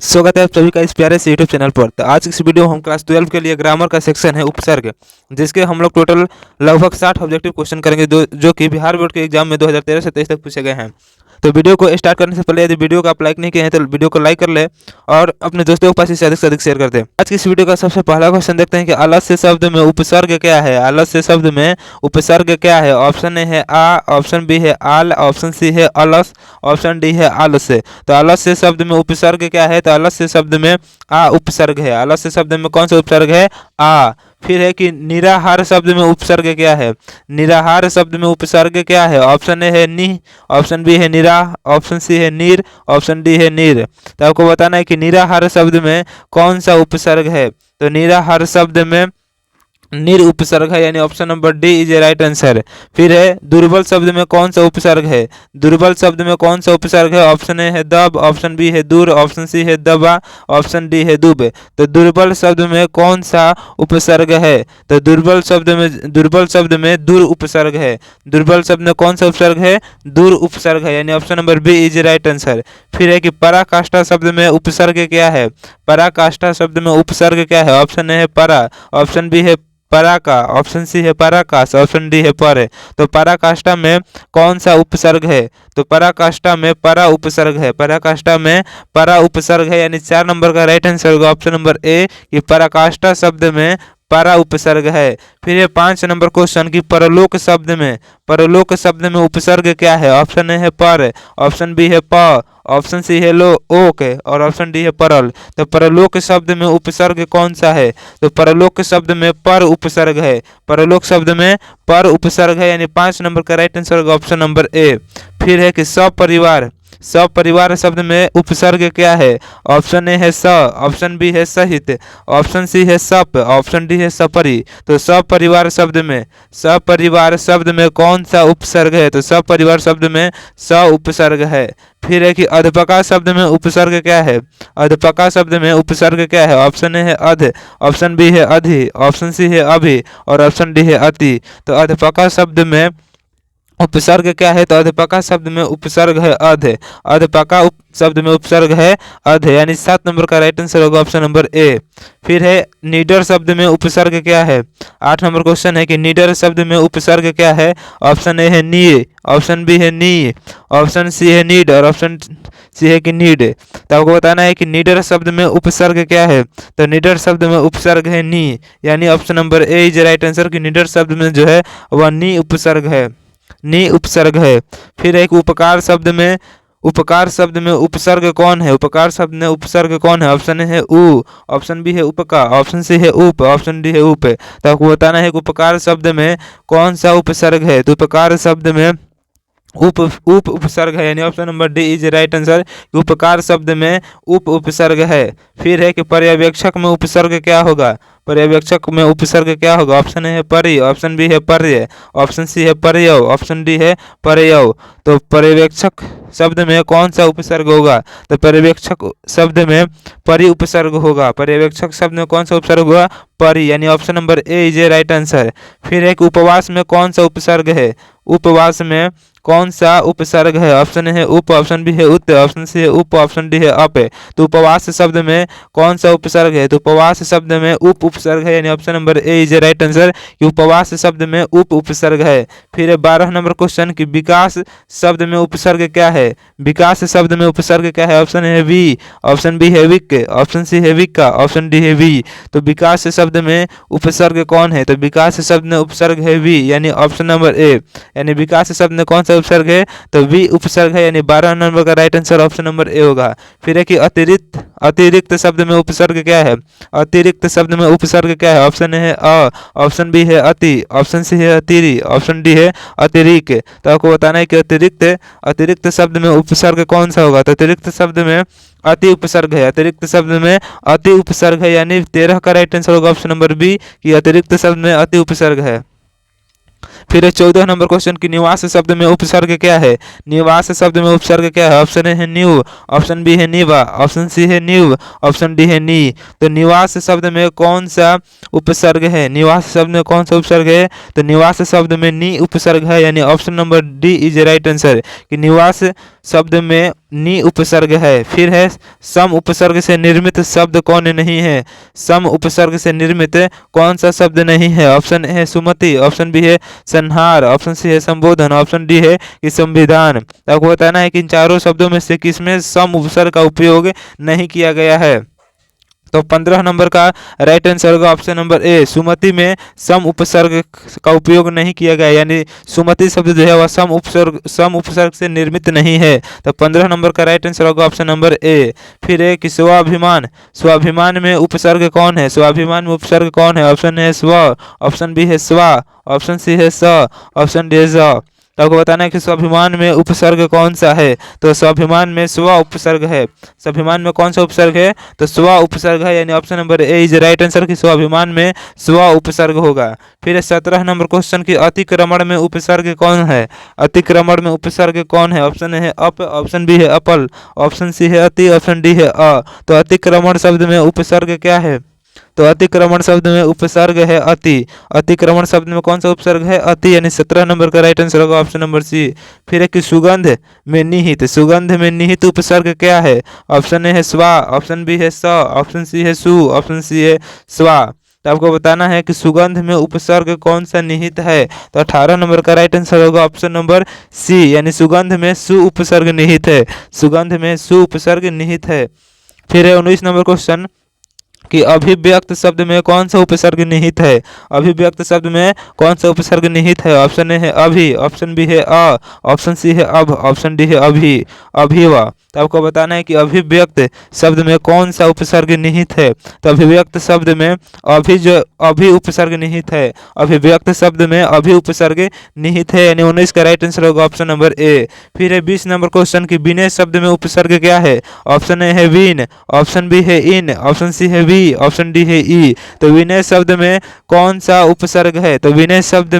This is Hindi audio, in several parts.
स्वागत है आप सभी का इस प्यारे से यूट्यूब चैनल पर। तो आज की इस वीडियो में हम क्लास 12 के लिए ग्रामर का सेक्शन है उपसर्ग, जिसके हम लोग टोटल लगभग 60 ऑब्जेक्टिव क्वेश्चन करेंगे जो कि बिहार बोर्ड के एग्जाम में 2013 से 23 तक पूछे गए हैं। तो वीडियो को स्टार्ट करने से पहले यदि वीडियो को आप लाइक नहीं किए हैं तो वीडियो को लाइक कर ले और अपने दोस्तों के पास इसे अधिक से अधिक शेयर कर दे। आज की इस वीडियो का सबसे पहला क्वेश्चन देखते हैं कि अलग से शब्द में उपसर्ग क्या है। अलग से शब्द में उपसर्ग क्या है? ऑप्शन ए है आ, ऑप्शन बी है आल, ऑप्शन सी है अलस, ऑप्शन डी है आल से। तो अलग से शब्द में उपसर्ग क्या है? तो अलग से शब्द में आ उपसर्ग है। अलग से शब्द में कौन सा उपसर्ग है? आ। फिर है कि निराहार शब्द में उपसर्ग क्या है? निराहार शब्द में उपसर्ग क्या है? ऑप्शन ए है नि, ऑप्शन बी है निरा, ऑप्शन सी है नीर, ऑप्शन डी है नीर। तो आपको बताना है कि निराहार शब्द में कौन सा उपसर्ग है। तो निराहार शब्द में निर उपसर्ग है, यानी option number D is a right answer. फिर है दुर्बल शब्द में कौन सा उपसर्ग है? दुर्बल शब्द में कौन सा उपसर्ग है? ऑप्शन ए है दब, ऑप्शन बी है दूर, ऑप्शन सी है दबा, ऑप्शन डी है दुब। तो दुर्बल शब्द में कौन सा उपसर्ग है? तो दुर्बल शब्द में दूर उपसर्ग है। दुर्बल शब्द में कौन सा उपसर्ग है? दूर उपसर्ग है, यानी option number B is a right answer. फिर है कि पराकाष्ठा शब्द में उपसर्ग क्या है? पराकाष्ठा शब्द में उपसर्ग क्या है? ऑप्शन ए है परा, ऑप्शन बी है पराका, ऑप्शन सी है पराकाश, ऑप्शन डी है पर। तो पराकाष्ठा में कौन सा उपसर्ग है? तो पराकाष्ठा में परा उपसर्ग है। पराकाष्ठा में परा उपसर्ग है, यानी 4 नंबर का राइट आंसर होगा ऑप्शन नंबर ए कि पराकाष्ठा शब्द में परा उपसर्ग है। फिर ये 5 नंबर क्वेश्चन की परलोक शब्द में उपसर्ग क्या है? ऑप्शन ए है पर, ऑप्शन बी है प, ऑप्शन सी है लो ओक और ऑप्शन डी है परल। तो परलोक शब्द में उपसर्ग कौन सा है? तो परलोक शब्द में पर उपसर्ग है। परलोक शब्द में पर उपसर्ग है, यानी 5 नंबर का राइट आंसर होगा ऑप्शन नंबर ए। फिर है कि सपरिवार, सपरिवार शब्द में उपसर्ग क्या है? ऑप्शन ए है स, ऑप्शन बी है सहित, ऑप्शन सी है सप, ऑप्शन डी है सपरी। तो सपरिवार शब्द में कौन सा उपसर्ग है? तो सपरिवार शब्द में स उपसर्ग है। फिर है कि अध्पका शब्द में उपसर्ग क्या है? अध्पका शब्द में उपसर्ग क्या है? ऑप्शन ए है अध, ऑप्शन बी है अधि, ऑप्शन सी है अभि और ऑप्शन डी है अति। तो अध्पका शब्द में उपसर्ग क्या है? तो अध्पका शब्द में उपसर्ग है अध। अध्पका शब्द में उपसर्ग है अध, यानी 7 नंबर का राइट आंसर होगा ऑप्शन नंबर ए। फिर है निडर शब्द में उपसर्ग क्या है? 8 नंबर क्वेश्चन है कि निडर शब्द में उपसर्ग क्या है? ऑप्शन ए है नी, ऑप्शन बी है नी, ऑप्शन सी है नीड और ऑप्शन सी है कि नीड। तो आपको बताना है कि निडर शब्द में उपसर्ग क्या है? तो निडर शब्द में उपसर्ग है नी, यानी option number A is right answer कि निडर शब्द में जो है वह नी उपसर्ग है, नी उपसर्ग है। फिर एक उपकार शब्द में उपसर्ग कौन है? उपकार शब्द में उपसर्ग कौन है? ऑप्शन ए है उ, ऑप्शन बी है उपका, ऑप्शन सी है उप, ऑप्शन डी है उप। तो आपको बताना है कि उपकार शब्द में कौन सा उपसर्ग है? तो उपकार शब्द में उप उपसर्ग है, यानी option number D is right answer. उपकार शब्द में उप उपसर्ग है। फिर है कि पर्यवेक्षक में उपसर्ग क्या होगा? पर्यवेक्षक में उपसर्ग क्या होगा? ऑप्शन ए है परि, ऑप्शन बी है पर्य, ऑप्शन सी है पर्यव, ऑप्शन डी है पर्यव। तो पर्यवेक्षक शब्द में कौन सा उपसर्ग होगा? तो पर्यवेक्षक शब्द में परि उपसर्ग होगा। पर्यवेक्षक शब्द में कौन सा उपसर्ग होगा? परि, यानी option number A is a right answer. फिर एक उपवास में कौन सा उपसर्ग है? उपवास में कौन सा उपसर्ग है? ऑप्शन ए है उप, ऑप्शन बी है उत, ऑप्शन सी है उप, ऑप्शन डी है अप। तो उपवास शब्द में कौन सा उपसर्ग है? तो उपवास शब्द में उप उपसर्ग है, यानी option number A is right answer कि उपवास शब्द में उप उपसर्ग है। फिर 12 नंबर क्वेश्चन कि विकास शब्द में उपसर्ग क्या है? विकास शब्द में उपसर्ग क्या है? ऑप्शन ए है वी, ऑप्शन बी है विक, ऑप्शन सी है विका, ऑप्शन डी है वी। तो विकास शब्द में उपसर्ग कौन है? तो विकास शब्द में उपसर्ग है वी, यानी ऑप्शन नंबर ए, यानी विकास शब्द में कौन सा उपसर्ग है? तो वी उपसर्ग है, यानी 12 नंबर का right answer option number A होगा। फिर है कि अतिरिक्त शब्द में उपसर्ग क्या है? अतिरिक्त शब्द में उपसर्ग क्या है? ऑप्शन ए है अ, ऑप्शन बी है अति, ऑप्शन सी है अतिरि, ऑप्शन डी है अतिरिक्त। तो आपको बताना है कि अतिरिक्त शब्द में उपसर्ग कौन सा होगा? तो अतिरिक्त शब्द में अति उपसर्ग है। अतिरिक्त शब्द में अति उपसर्ग है, यानी 13 का राइट आंसर होगा ऑप्शन नंबर बी कि अतिरिक्त शब्द में अति उपसर्ग है। फिर 14 नंबर क्वेश्चन की निवास शब्द में उपसर्ग क्या है? निवास शब्द में उपसर्ग क्या है? ऑप्शन ए है न्यू, ऑप्शन बी है निवा, ऑप्शन सी है न्यू, ऑप्शन डी है नी। तो निवास शब्द में कौन सा उपसर्ग है? निवास शब्द में कौन सा उपसर्ग है? तो निवास शब्द में नी उपसर्ग है, यानी option number D is right answer कि निवास शब्द में नि उपसर्ग है। फिर है सम उपसर्ग से निर्मित शब्द कौन नहीं है? सम उपसर्ग से निर्मित कौन सा शब्द नहीं है? ऑप्शन ए है सुमति, ऑप्शन बी है संहार, ऑप्शन सी है संबोधन, ऑप्शन डी है कि संविधान। आपको बताना है कि इन चारों शब्दों में से किसमें सम उपसर्ग का उपयोग नहीं किया गया है। तो 15 नंबर का राइट आंसर होगा ऑप्शन नंबर ए, सुमति में सम उपसर्ग का उपयोग नहीं किया गया, यानी सुमति शब्द जो है वह सम उपसर्ग से निर्मित नहीं है। तो 15 नंबर का राइट आंसर होगा ऑप्शन नंबर ए। फिर है कि स्वाभिमान, स्वाभिमान में उपसर्ग कौन है? स्वाभिमान में उपसर्ग कौन है? ऑप्शन ए स्व, ऑप्शन बी है स्वा, ऑप्शन सी है स, ऑप्शन डी है ज। तो आपको बताना है कि स्वाभिमान में उपसर्ग कौन सा है? तो स्वाभिमान में स्व उपसर्ग है। स्वाभिमान में कौन सा उपसर्ग है? तो स्व उपसर्ग है, यानी option number A is right answer कि स्वाभिमान में स्व उपसर्ग होगा। फिर 17 नंबर क्वेश्चन की अतिक्रमण में उपसर्ग कौन है? अतिक्रमण में उपसर्ग कौन है? ऑप्शन ए है अप, ऑप्शन बी है अपल, ऑप्शन सी है अति, ऑप्शन डी है अ। तो अतिक्रमण शब्द में उपसर्ग क्या है? तो अतिक्रमण शब्द में उपसर्ग है अति। अतिक्रमण शब्द में कौन सा उपसर्ग है? अति, यानी 17 नंबर का राइट आंसर होगा ऑप्शन नंबर सी। फिर है कि सुगंध में निहित, सुगंध में निहित उपसर्ग क्या है? ऑप्शन ए है स्वा, ऑप्शन बी है स, ऑप्शन सी है सु, ऑप्शन सी है स्वा। तो आपको बताना है कि सुगंध में उपसर्ग कौन सा निहित है? तो 18 नंबर का राइट आंसर होगा ऑप्शन नंबर सी, यानी सुगंध में सु उपसर्ग निहित है। सुगंध में सु उपसर्ग निहित है। फिर है 19 नंबर क्वेश्चन कि अभिव्यक्त शब्द में कौन सा उपसर्ग निहित है? अभिव्यक्त शब्द में कौन सा उपसर्ग निहित है? ऑप्शन ए है अभि, ऑप्शन बी है अ, ऑप्शन सी है अब, ऑप्शन डी है अभि, अभिवा। तो आपको बताना है कि अभिव्यक्त शब्द में कौन सा उपसर्ग निहित है? तो अभिव्यक्त शब्द में अभि उपसर्ग निहित है। अभिव्यक्त शब्द में अभि उपसर्ग निहित है, यानी 19 का राइट आंसर होगा ऑप्शन नंबर ए। फिर है 20 नंबर क्वेश्चन की विनय शब्द में उपसर्ग क्या है? ऑप्शन ए है विन, ऑप्शन बी है इन, ऑप्शन सी है वी, ऑप्शन डी है ई। तो विनय शब्द में कौन सा उपसर्ग है? तो विनय शब्द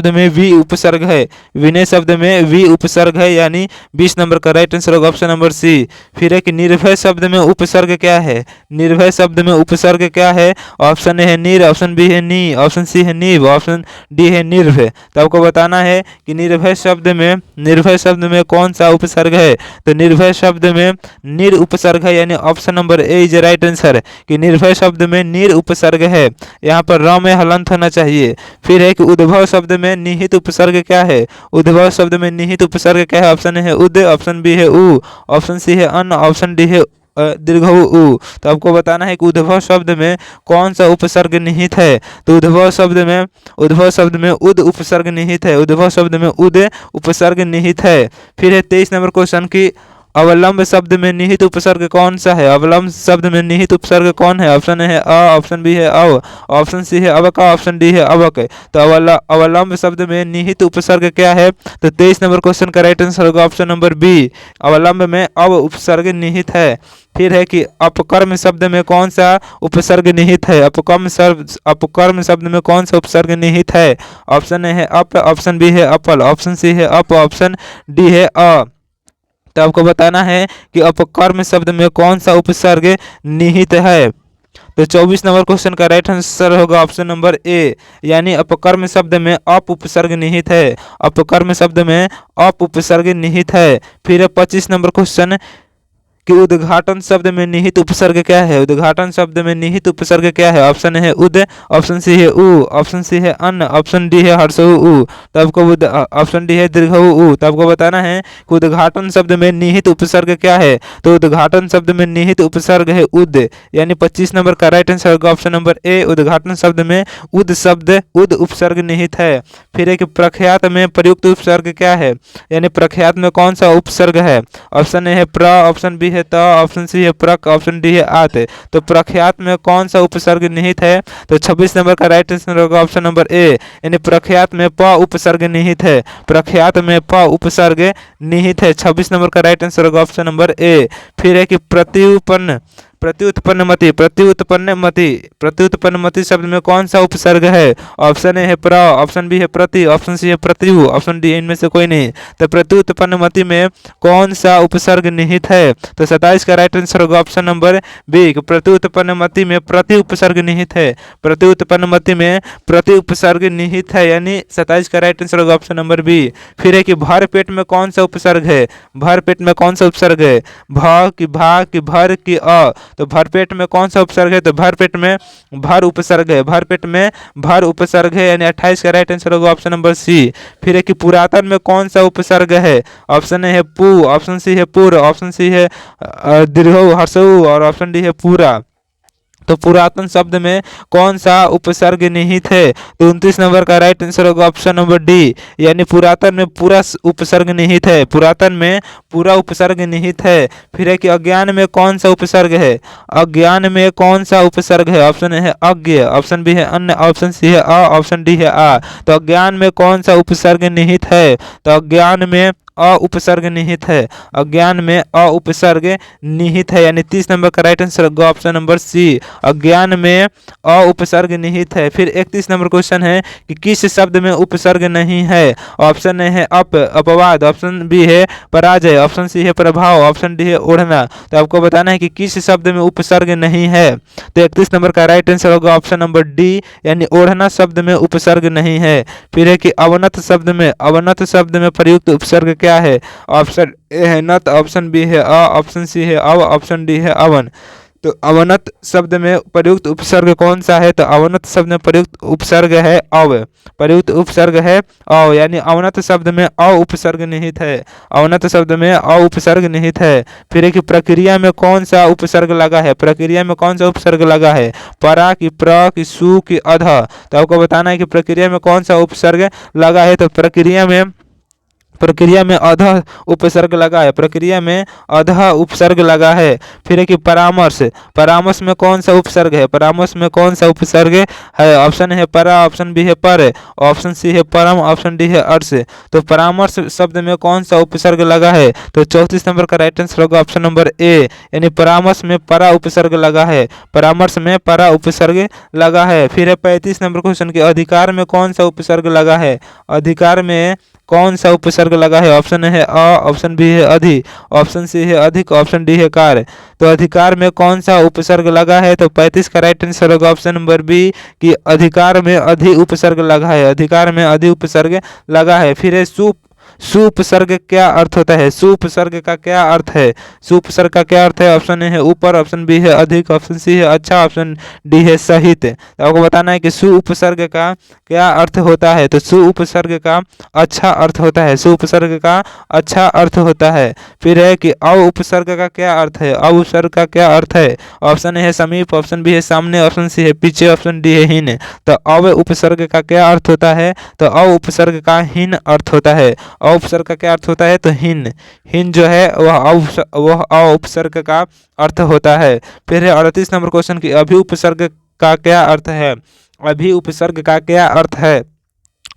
में वी उपसर्ग है। विनय शब्द में वी उपसर्ग है, यानी 20 नंबर का राइट आंसर होगा ऑप्शन नंबर सी। फिर है कि निर्भय शब्द में उपसर्ग क्या है? निर्भय शब्द में उपसर्ग क्या है? ऑप्शन ए है निर, ऑप्शन बी है नी, ऑप्शन सी है नीव, ऑप्शन डी है निर्भय। तो आपको बताना है कि निर्भय शब्द में कौन सा उपसर्ग है? तो निर्भय शब्द में निर उपसर्ग है, यानी option number A is right answer कि निर्भय शब्द में निर उपसर्ग है। यहाँ पर र में हलंत होना चाहिए। फिर है कि उद्भव शब्द में निहित उपसर्ग क्या है? उद्भव शब्द में निहित उपसर्ग क्या है? ऑप्शन ए है उद, ऑप्शन बी है उ, ऑप्शन सी है अन्न, ऑप्शन डी है दीर्घ उ। तो आपको बताना है कि उद्भव शब्द में कौन सा उपसर्ग निहित है? तो उद्भव शब्द में उद उपसर्ग निहित है। उद्भव शब्द में उद उपसर्ग निहित है। फिर है 23 नंबर क्वेश्चन की अवलंब शब्द में निहित उपसर्ग कौन सा है? अवलंब शब्द में निहित उपसर्ग कौन है? ऑप्शन ए है अ, ऑप्शन बी है अव, ऑप्शन सी है अवक, ऑप्शन डी है अवक। तो अवलंब शब्द में निहित उपसर्ग क्या है? तो 23 नंबर क्वेश्चन का राइट आंसर होगा ऑप्शन नंबर बी, अवलंब में अव उपसर्ग निहित है। फिर है कि अपकर्म शब्द में कौन सा उपसर्ग निहित है? अपकर्म शब्द में कौन सा उपसर्ग निहित है? ऑप्शन ए है अप, ऑप्शन बी है अपल, ऑप्शन सी है अप, ऑप्शन डी है अ। तो आपको बताना है कि अपकर्म शब्द में कौन सा उपसर्ग निहित है। तो 24 नंबर क्वेश्चन का राइट आंसर होगा ऑप्शन नंबर ए, यानी अपकर्म शब्द में अप उपसर्ग निहित है। अपकर्म शब्द में अप उपसर्ग निहित है। फिर 25 नंबर क्वेश्चन कि उद्घाटन शब्द में निहित उपसर्ग क्या है? उद्घाटन शब्द में निहित उपसर्ग क्या है? ऑप्शन है उद, ऑप्शन सी है उ, ऑप्शन सी है अन्न, ऑप्शन डी है हर्ष उ। तो आपको ऑप्शन डी है दीर्घ उ। तो आपको बताना है कि उद्घाटन शब्द में निहित उपसर्ग क्या है? तो उद्घाटन शब्द में निहित उपसर्ग है उद, यानी 25 नंबर का राइट आंसर होगा ऑप्शन नंबर ए, उद्घाटन शब्द में उद उपसर्ग निहित है। फिर एक प्रख्यात में प्रयुक्त उपसर्ग क्या है? यानी प्रख्यात में कौन सा उपसर्ग है? ऑप्शन ए है प्र, ऑप्शन बी है त, ऑप्शन सी है प्रक, ऑप्शन डी है आत। तो प्रख्यात में कौन सा उपसर्ग निहित है? तो 26 नंबर का राइट आंसर होगा ऑप्शन नंबर ए, यानी प्रख्यात में प उपसर्ग निहित है। प्रख्यात में प उपसर्ग निहित है। 26 नंबर का राइट आंसर होगा ऑप्शन नंबर ए। फिर है कि प्रत्युत्पन्नमति, प्रत्युत्पन्नमति, प्रत्युत्पन्नमति शब्द में कौन सा उपसर्ग है? ऑप्शन ए है प्र, ऑप्शन बी है प्रति, ऑप्शन सी है प्रत्यु, ऑप्शन डी इनमें से कोई नहीं। तो प्रत्युत्पन्नमति में कौन सा उपसर्ग निहित है? तो 27 का राइट आंसर होगा ऑप्शन नंबर बी। प्रत्युत्पन्नमति में प्रति उपसर्ग निहित है, प्रत्युत्पन्नमति में प्रति उपसर्ग निहित है, यानी 27 का राइट आंसर होगा ऑप्शन नंबर बी। फिर है कि भर पेट में कौन सा उपसर्ग है? भर पेट में कौन सा उपसर्ग है? भ की भा की भर की अ, तो भर पेट में कौन सा उपसर्ग है? तो भर पेट में भर उपसर्ग है, भर पेट में भर उपसर्ग है, यानी 28 का राइट आंसर होगा ऑप्शन नंबर सी। फिर है कि पुरातन में कौन सा उपसर्ग है? ऑप्शन ए है पू, ऑप्शन सी है पुर, ऑप्शन सी है दीर्घ हर्षऊ और ऑप्शन डी है पूरा। तो पुरातन शब्द में कौन सा उपसर्ग निहित है? तो 29 नंबर का राइट आंसर होगा ऑप्शन नंबर डी, यानी पुरातन में पूरा उपसर्ग निहित है, पुरातन में पूरा उपसर्ग निहित है। फिर है कि अज्ञान में कौन सा उपसर्ग है? अज्ञान में कौन सा उपसर्ग है? ऑप्शन ए है अज्ञ, ऑप्शन बी है अन्य, ऑप्शन सी है अ, ऑप्शन डी है आ। तो अज्ञान में कौन सा उपसर्ग निहित है? तो अज्ञान में अ उपसर्ग निहित है, अज्ञान में अ उपसर्ग निहित है, यानी 30 नंबर का राइट आंसर होगा ऑप्शन नंबर सी, अज्ञान में अ उपसर्ग निहित है। फिर 31 नंबर क्वेश्चन है कि किस शब्द में उपसर्ग नहीं है? ऑप्शन ए है अपवाद, ऑप्शन बी है पराजय, ऑप्शन सी है प्रभाव, ऑप्शन डी है ओढ़ना। तो आपको बताना है कि किस शब्द में उपसर्ग नहीं है। तो 31 नंबर का राइट आंसर होगा ऑप्शन नंबर डी, यानी ओढ़ना शब्द में उपसर्ग नहीं है। फिर है कि अवनत शब्द में, अवनत शब्द में प्रयुक्त उपसर्ग क्या है? ऑप्शन ए है नत, ऑप्शन बी है अ, ऑप्शन सी है अव, ऑप्शन डी है अवन। तो अवनत शब्द में प्रयुक्त उपसर्ग कौन सा है? तो अवनत शब्द में प्रयुक्त उपसर्ग है अव, प्रयुक्त उपसर्ग है अव, यानी अवनत शब्द में अ उपसर्ग निहित है, अवनत शब्द में अ उपसर्ग निहित है। फिर है कि प्रक्रिया में कौन सा उपसर्ग लगा है? प्रक्रिया में कौन सा उपसर्ग लगा है? परा की प्र की सु की अध। तो आपको बताना है कि प्रक्रिया में कौन सा उपसर्ग लगा है। तो प्रक्रिया में अध उपसर्ग लगा है, प्रक्रिया में अध उपसर्ग लगा है। फिर है कि परामर्श, परामर्श में कौन सा उपसर्ग है? परामर्श में कौन सा उपसर्ग है? ऑप्शन है परा, ऑप्शन बी है पर, ऑप्शन सी है परम, ऑप्शन डी है अर्श। तो परामर्श शब्द में कौन सा उपसर्ग लगा है? तो 34 नंबर का राइट आंसर होगा ऑप्शन नंबर ए, यानी परामर्श में परा उपसर्ग लगा है, परामर्श में परा उपसर्ग लगा है। फिर है 35 नंबर क्वेश्चन के अधिकार में कौन सा उपसर्ग लगा है? अधिकार में कौन सा उपसर्ग लगा है? ऑप्शन है अ, ऑप्शन बी है अधि, ऑप्शन सी है अधिक, ऑप्शन डी है कार। तो अधिकार में कौन सा उपसर्ग लगा है? तो 35 का राइट आंसर होगा ऑप्शन नंबर बी कि अधिकार में अधि उपसर्ग लगा है, अधिकार में अधि उपसर्ग लगा है। फिर है सुपसर्ग क्या अर्थ होता है? सुपसर्ग का क्या अर्थ है? सुपसर्ग का क्या अर्थ है? ऑप्शन ए है ऊपर, ऑप्शन बी है अधिक, ऑप्शन सी है अच्छा, ऑप्शन डी है सहित। तो आपको बताना है कि सुपसर्ग का क्या अर्थ होता है। तो सुपसर्ग का अच्छा अर्थ होता है, सुपसर्ग का अच्छा अर्थ होता है। फिर है कि अ उपसर्ग का क्या अर्थ है? अ उपसर्ग का क्या अर्थ है? ऑप्शन ए है समीप, ऑप्शन बी है सामने, ऑप्शन सी है पीछे, ऑप्शन डी है हीन। तो अव उपसर्ग का क्या अर्थ होता है? तो अ उपसर्ग का हीन अर्थ होता है। अ उपसर्ग का क्या अर्थ होता है? तो हीन, हीन जो है वह अ उपसर्ग का अर्थ होता है। फिर है 38 नंबर क्वेश्चन की अभि उपसर्ग का क्या अर्थ है? अभि उपसर्ग का क्या अर्थ है?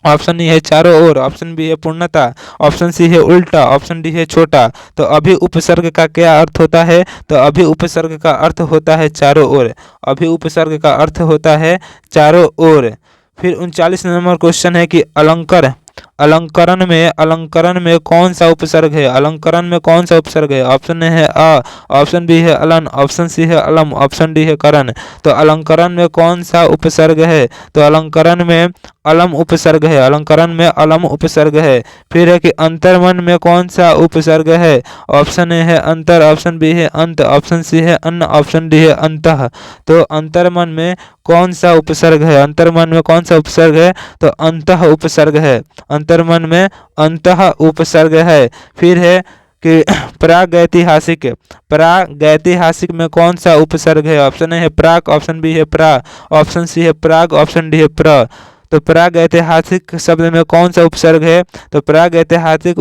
ऑप्शन ए है चारों ओर, ऑप्शन बी है पूर्णता, ऑप्शन सी है उल्टा, ऑप्शन डी है छोटा। तो अभि उपसर्ग का क्या अर्थ होता है? तो अभि उपसर्ग का अर्थ होता है चारों ओर, अभि उपसर्ग का अर्थ होता है चारों ओर। फिर 39 नंबर क्वेश्चन है कि अलंकरण में कौन सा उपसर्ग है? अलंकरण में कौन सा उपसर्ग है? ऑप्शन ए है अ, ऑप्शन बी है अलन, ऑप्शन सी है अलम, ऑप्शन डी है करण। तो अलंकरण में कौन सा उपसर्ग है? तो अलंकरण में अलम उपसर्ग है, अलंकरण में अलम उपसर्ग है। फिर है कि अंतर्मन में कौन सा उपसर्ग है? ऑप्शन ए है अंतर, ऑप्शन बी है अंत, ऑप्शन सी है अन्न, ऑप्शन डी है अंतः। तो अंतर्मन में कौन सा उपसर्ग है? अंतर्मन में कौन सा उपसर्ग है? तो अंतः उपसर्ग है, अंतर्मन में अंतः उपसर्ग है। फिर है कि प्रागैतिहासिक में कौन सा उपसर्ग है? ऑप्शन ए है प्राक, ऑप्शन बी है प्रा, ऑप्शन सी है प्राग, ऑप्शन डी है प्र। तो प्रागैतिहासिक शब्द में कौन सा उपसर्ग है? तो प्रागैतिहासिक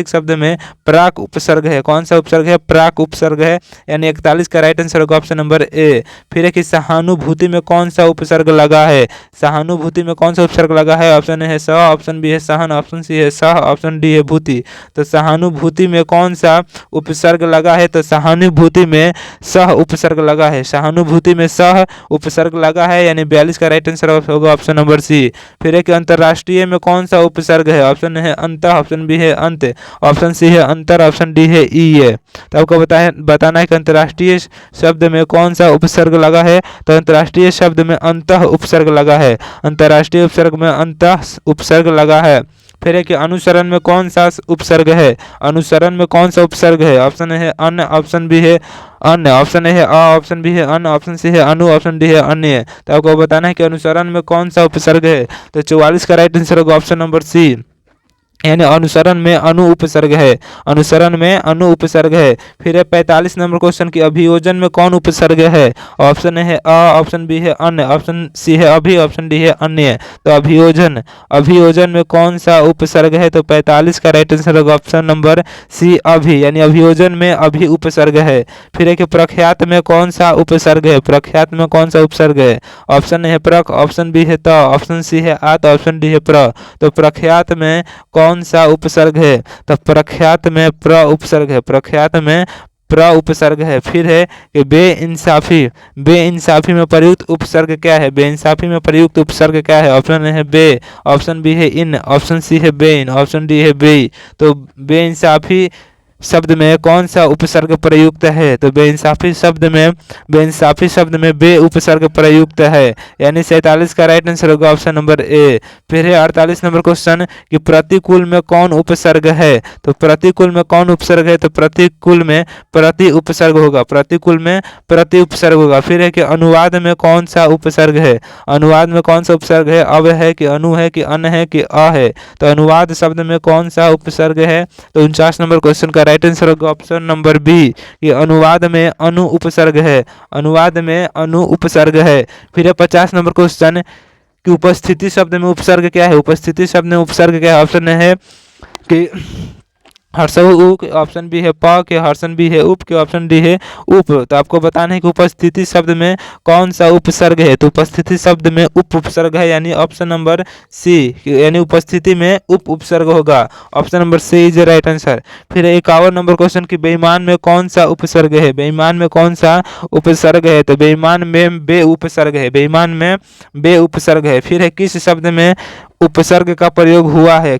शब्द में प्राक उपसर्ग है। कौन सा उपसर्ग है? प्राक उपसर्ग है, यानी 41 का राइट आंसर होगा ऑप्शन नंबर ए। फिर है कि सहानुभूति में कौन सा उपसर्ग लगा है? सहानुभूति में कौन सा उपसर्ग लगा है? ऑप्शन ए है स, ऑप्शन बी है सहन, ऑप्शन सी है सह, ऑप्शन डी है भूति। तो सहानुभूति में कौन सा उपसर्ग लगा है? तो सहानुभूति में सह उपसर्ग लगा है। सहानुभूति में सह उपसर्ग लगा है, यानी 42 का राइट आंसर होगा ऑप्शन नंबर सी। फिर है कि अंतरराष्ट्रीय में कौन सा उपसर्ग है? ऑप्शन है अंत, ऑप्शन बी है अंत, ऑप्शन सी है अंतर, ऑप्शन डी है ई है। तो आपको बताना है कि अंतरराष्ट्रीय शब्द में कौन सा उपसर्ग लगा है? तो अंतरराष्ट्रीय शब्द में अंतः उपसर्ग लगा है। अंतरराष्ट्रीय उपसर्ग में अंतः उपसर्ग लगा है। फिर है कि अनुसरण में कौन सा उपसर्ग है? अनुसरण में कौन सा उपसर्ग है? ऑप्शन है अन, ऑप्शन बी है अन्य, ऑप्शन ए है अ, ऑप्शन बी है अन, ऑप्शन सी है अनु, ऑप्शन डी है अन्य। तो आपको बताना है कि अनुसरण में कौन सा उपसर्ग है? तो 44 का राइट आंसर होगा ऑप्शन नंबर सी, यानी अनुसरण में अनु उपसर्ग है। अनुसरण में अनु उपसर्ग है। फिर है 45 नंबर क्वेश्चन की अभियोजन में कौन उपसर्ग है? ऑप्शन ए है अ, ऑप्शन बी है अन्य, ऑप्शन सी है अभि, ऑप्शन डी है अन्य। तो अभियोजन में कौन सा उपसर्ग है? तो 45 का राइट आंसर होगा ऑप्शन नंबर सी अभि, यानी अभियोजन में अभि उपसर्ग है। फिर है कि प्रख्यात में कौन सा उपसर्ग है? प्रख्यात में कौन सा उपसर्ग है? ऑप्शन ए है प्रक, ऑप्शन बी है त, ऑप्शन सी है आत, ऑप्शन डी है प्र। तो प्रख्यात में कौन सा उपसर्ग है? तो प्रख्यात में प्र उपसर्ग है। प्रख्यात में प्र उपसर्ग है। फिर है कि बेइंसाफी में प्रयुक्त उपसर्ग क्या है? बेइंसाफी में प्रयुक्त उपसर्ग क्या है? ऑप्शन है बे, ऑप्शन बी है इन, ऑप्शन सी है बेइन, ऑप्शन डी है बेई। तो बेइंसाफी शब्द में कौन सा उपसर्ग प्रयुक्त है? तो बेइंसाफी शब्द में बे उपसर्ग प्रयुक्त है, यानी 47 का राइट आंसर होगा ऑप्शन नंबर ए। फिर है 48 नंबर क्वेश्चन कि प्रतिकूल में कौन उपसर्ग है? तो प्रतिकूल में कौन उपसर्ग है? तो प्रतिकूल में प्रति उपसर्ग होगा। प्रतिकूल में प्रति उपसर्ग होगा। फिर है कि अनुवाद में कौन सा उपसर्ग है? अनुवाद में कौन सा उपसर्ग है? अब है कि अनु है कि अन है कि अ है? तो अनुवाद शब्द में कौन सा उपसर्ग है? तो 49 नंबर क्वेश्चन का राइट आंसर होगा ऑप्शन नंबर बी, ये अनुवाद में अनु उपसर्ग है। अनुवाद में अनु उपसर्ग है। फिर है 50 नंबर क्वेश्चन कि उपस्थिति शब्द में उपसर्ग क्या है? उपस्थिति शब्द में उपसर्ग क्या है? ऑप्शन है कि हर्षव उ के, ऑप्शन बी है प के, ऑप्शन बी है उप के, ऑप्शन डी है उप। तो आपको बताना है कि उपस्थिति शब्द में कौन सा उपसर्ग है? तो उपस्थिति शब्द में उप उपसर्ग है, यानी ऑप्शन नंबर सी, यानी उपस्थिति में उप उपसर्ग होगा। Option number C is right answer. फिर 51 नंबर क्वेश्चन की बेईमान में कौन सा उपसर्ग है? बेईमान में कौन सा उपसर्ग है? तो बेईमान में बे उपसर्ग है। बेईमान में बे उपसर्ग है। फिर है किस शब्द में उपसर्ग का प्रयोग हुआ है?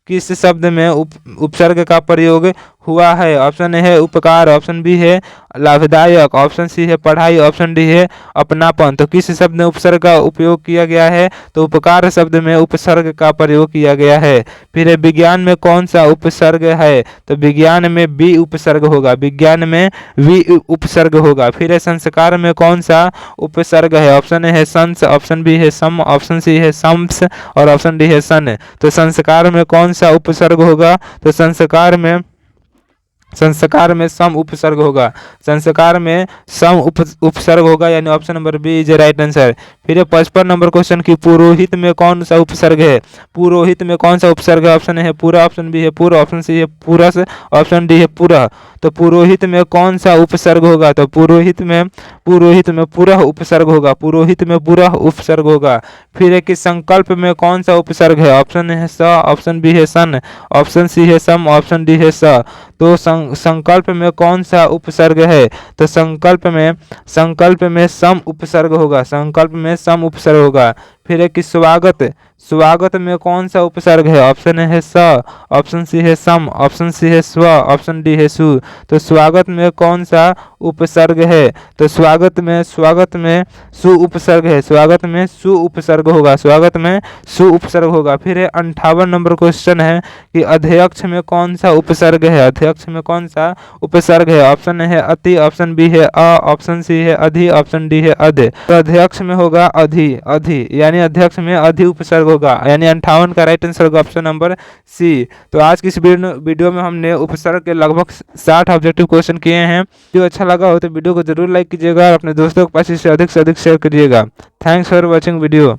किस शब्द में उपसर्ग का प्रयोग हुआ है? ऑप्शन ए है उपकार, ऑप्शन बी है लाभदायक, ऑप्शन सी है पढ़ाई, ऑप्शन डी है अपनापन। तो किस शब्द में उपसर्ग का उपयोग किया गया है? तो उपकार शब्द में उपसर्ग का प्रयोग किया गया है। फिर है विज्ञान में कौन सा उपसर्ग है? तो विज्ञान में बी उपसर्ग होगा। विज्ञान में वी उपसर्ग होगा। फिर है संस्कार में कौन सा उपसर्ग है? ऑप्शन ए है संस, ऑप्शन बी है सम, ऑप्शन सी है सम्स और ऑप्शन डी है सन। तो संस्कार में कौन सा उपसर्ग होगा? तो संस्कार में सम उपसर्ग होगा। संस्कार में सम उपसर्ग होगा, यानी option number B is right answer. फिर 55 नंबर क्वेश्चन की पुरोहित में कौन सा उपसर्ग है? पुरोहित में कौन सा उपसर्ग है? ऑप्शन है पूरा, ऑप्शन बी है पूर्व, ऑप्शन सी है पुरस, ऑप्शन डी है पूरा। तो पुरोहित में कौन सा उपसर्ग होगा? तो पुरोहित में पुरः उपसर्ग होगा। पुरोहित में पुरः उपसर्ग होगा। फिर है कि संकल्प में कौन सा उपसर्ग है? ऑप्शन है स, ऑप्शन बी है सन, ऑप्शन सी है सम, ऑप्शन डी है स। तो संकल्प में कौन सा उपसर्ग है? तो संकल्प में सम उपसर्ग होगा। संकल्प में सम उपसर्ग होगा। फिर है कि स्वागत में कौन सा उपसर्ग है? ऑप्शन है स, ऑप्शन सी है सम, ऑप्शन सी है स्व, ऑप्शन डी है सु। तो स्वागत में कौन सा उपसर्ग है? तो स्वागत में सु उपसर्ग है। स्वागत में सु उपसर्ग होगा। स्वागत में सु उपसर्ग होगा। फिर है 58 नंबर क्वेश्चन है कि अध्यक्ष में कौन सा उपसर्ग है? अध्यक्ष में कौन सा उपसर्ग है? ऑप्शन है अति, ऑप्शन बी है अ, ऑप्शन सी है अधि, ऑप्शन डी है अध। तो अध्यक्ष में होगा अधि, यानी अध्यक्ष में अधि उपसर्ग होगा, यानी 58 का राइट आंसर होगा ऑप्शन नंबर सी। तो आज की इस वीडियो में हमने उपसर्ग के लगभग 60 ऑब्जेक्टिव क्वेश्चन किए हैं। जो अच्छा लगा हो तो वीडियो को जरूर लाइक कीजिएगा और अपने दोस्तों के पास इसे अधिक से अधिक शेयर करिएगा। Thanks for watching video.